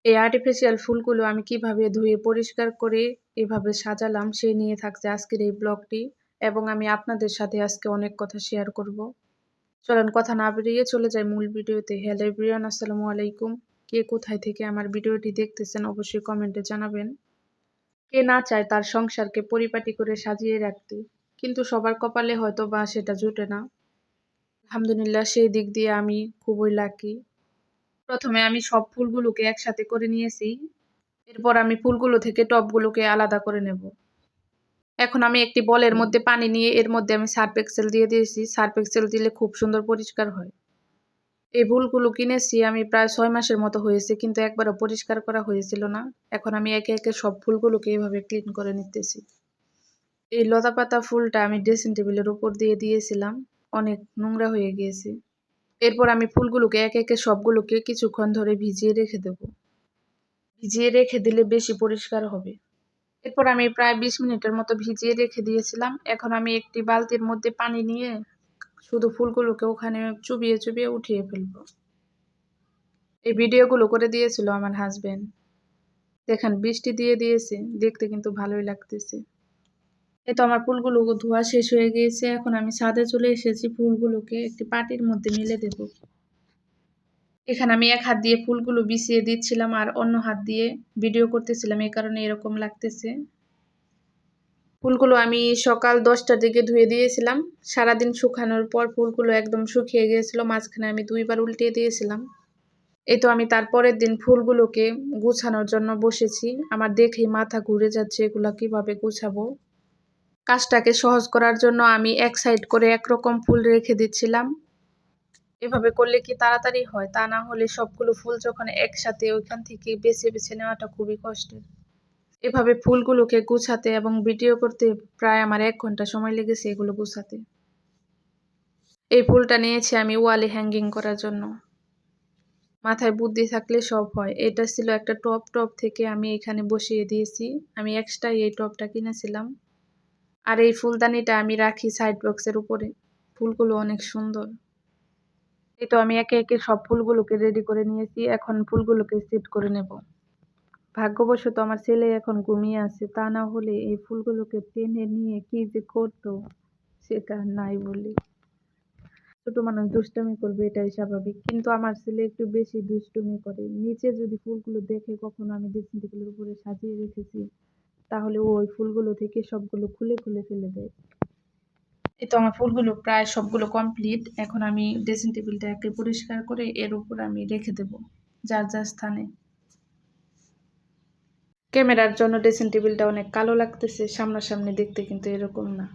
এই আর্টিফিশিয়াল ফুলগুলো আমি কিভাবে ধুয়ে পরিষ্কার করে এভাবে সাজালাম সেই নিয়ে থাকছে আজকের এই ব্লগটি এবং আমি আপনাদের সাথে আজকে অনেক কথা শেয়ার করব। চলেন কথা না বেরিয়ে চলে যাই মূল ভিডিওতে। হ্যালো এভরিওয়ান, আসসালামু আলাইকুম। কে কোথায় থেকে আমার ভিডিওটি দেখতেছেন অবশ্যই কমেন্টে জানাবেন। কে না চায় তার সংসারকে পরিপাটি করে সাজিয়ে রাখতে, কিন্তু সবার কপালে হয়তো বা সেটা জুটে না। আলহামদুলিল্লাহ, সেই দিক দিয়ে আমি খুবই লাকি। প্রথমে আমি সব ফুলগুলোকে একসাথে করে নিয়েছি। এরপর আমি ফুলগুলো থেকে টবগুলোকে আলাদা করে নেব। এখন আমি একটি বলের মধ্যে পানি নিয়ে এর মধ্যে আমি সার্ফ এক্সেল দিয়ে দিয়েছি। সার্ফ এক্সেল দিলে খুব সুন্দর পরিষ্কার হয়। এই ফুলগুলো কিনেছি আমি প্রায় 6 মাসের মতো হয়েছে, কিন্তু একবারও পরিষ্কার করা হয়েছিল না। এখন আমি একে একে সব ফুলগুলোকে এভাবে ক্লিন করে নিতেছি। এই লতাপাতা ফুলটা আমি ড্রেসিং টেবিলের উপর দিয়ে দিয়েছিলাম, অনেক নোংরা হয়ে গিয়েছে। এরপর আমি ফুলগুলোকে একে একে সবগুলোকে কিছুক্ষণ ধরে ভিজিয়ে রেখে দেব। ভিজিয়ে রেখে দিলে বেশি পরিষ্কার হবে। এরপর আমি প্রায় 20 মিনিটের মতো ভিজিয়ে রেখে দিয়েছিলাম। এখন আমি একটি বালতির মধ্যে পানি নিয়ে শুধু ফুলগুলোকে ওখানে চুবিয়ে চুবিয়ে উঠিয়ে ফেলবো। এই ভিডিওগুলো করে দিয়েছিল আমার হাজবেন্ড। দেখেন বৃষ্টি দিয়ে দিয়েছে, দেখতে কিন্তু ভালোই লাগতেছে। এই তো আমার ফুলগুলো ধোয়া শেষ হয়ে গিয়েছে। এখন আমি ছাদে চলে এসেছি, ফুলগুলোকে একটি পাটির মধ্যে মেলে দেব। এখানে আমি এক হাত দিয়ে ফুলগুলো বিছিয়ে দিচ্ছিলাম আর অন্য হাত দিয়ে ভিডিও করতেছিলাম, এই কারণে এরকম লাগতেছে। ফুলগুলো আমি সকাল 10টার দিকে ধুয়ে দিয়েছিলাম। সারাদিন শুকানোর পর ফুলগুলো একদম শুকিয়ে গিয়েছিল, মাঝখানে আমি 2বার উল্টিয়ে দিয়েছিলাম। এই তো আমি তারপরের দিন ফুলগুলোকে গুছানোর জন্য বসেছি। আমার দেখেই মাথা ঘুরে যাচ্ছে এগুলা কিভাবে গুছাবো। কাজটাকে সহজ করার জন্য আমি এক সাইড করে একরকম ফুল রেখে দিচ্ছিলাম। এভাবে করলে কি তাড়াতাড়ি হয়, তা না হলে সবগুলো ফুল যখন একসাথে ওইখান থেকে বেছে বেছে নেওয়াটা খুবই কষ্টের। এভাবে ফুলগুলোকে গুছাতে এবং ভিডিও করতে প্রায় আমার 1 ঘন্টা সময় লেগেছে এগুলো গুছাতে। এই ফুলটা নিয়েছি আমি ওয়ালে হ্যাঙ্গিং করার জন্য। মাথায় বুদ্ধি থাকলে সব হয়। এটা ছিল একটা টব থেকে আমি এখানে বসিয়ে দিয়েছি। আমি এক্সট্রা এই টবটা কিনেছিলাম। আর এই ফুলদানিটা আমি রাখি সাইড বক্সের উপরে। ফুলগুলো অনেক সুন্দর। এই তো আমি একে একে সব ফুলগুলোকে রেডি করে নিয়েছি। এখন ফুলগুলোকে সেট করে নেব। ভাগ্যবশত আমার ছেলে এখন ঘুমিয়ে আছে, তা না হলে এই ফুলগুলোকে টেনে নিয়ে কি যে করতো সেটা নাই বলি। ছোট মানুষ দুষ্টামি করবে, এটাই স্বাভাবিক, কিন্তু আমার ছেলে একটু বেশি দুষ্টুমি করে। নিচে যদি ফুলগুলো দেখে কখনো আমি ড্রেসিং টেবিলের উপরে সাজিয়ে রেখেছি, তাহলে ও ওই ফুলগুলো থেকে সবগুলো খুলে খুলে ফেলে দেয়। এই তো আমার ফুলগুলো প্রায় সবগুলো কমপ্লিট। এখন আমি ড্রেসিং টেবিলটাকে পরিষ্কার করে এর উপর আমি রেখে দেব যার যার স্থানে। ক্যামেরার জন্য ড্রেসিং টেবিলটা অনেক কালো লাগতেছে, সামনাসামনি দেখতে কিন্তু এরকম না।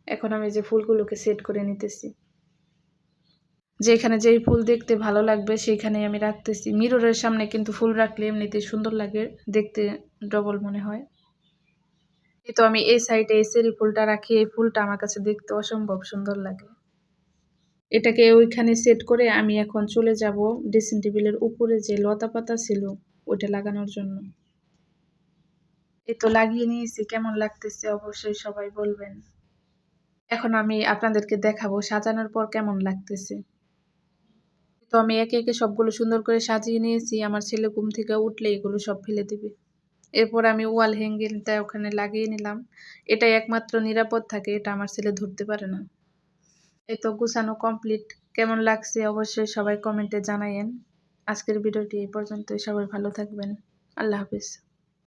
এখন আমি যে ফুলগুলোকে সেট করে নিতেছি, যেখানে যেই ফুল দেখতে ভালো লাগবে সেইখানেই আমি রাখতেছি। মিররের সামনে কিন্তু ফুল রাখলে এমনিতেই সুন্দর লাগে, দেখতে ডবল মনে হয়। এই তো আমি এই সাইডে এই চেরি ফুলটা রাখি। এই ফুলটা আমার কাছে দেখতে অসম্ভব সুন্দর লাগে। এটাকে ওইখানে সেট করে আমি এখন চলে যাব ড্রেসিং টেবিলের উপরে যে লতা পাতা ছিল ওইটা লাগানোর জন্য। এই তো লাগিয়ে নিয়েছি, কেমন লাগতেছে অবশ্যই সবাই বলবেন। এখন আমি আপনাদেরকে দেখাবো সাজানোর পর কেমন লাগতেছে। তো আমি একে একে সবগুলো সুন্দর করে সাজিয়ে নিয়েছি। আমার ছেলে ঘুম থেকে উঠলে এগুলো সব ফেলে দিবে। এরপর আমি ওয়াল হ্যাঙ্গিংটা ওখানে লাগিয়ে নিলাম। এটাই একমাত্র নিরাপদ থাকে, এটা আমার ছেলে ধরতে পারে না। এই তো গুছানো কমপ্লিট। কেমন লাগছে অবশ্যই সবাই কমেন্টে জানায়েন। আজকের ভিডিওটি এই পর্যন্তই। সবাই ভালো থাকবেন। আল্লাহ হাফেজ।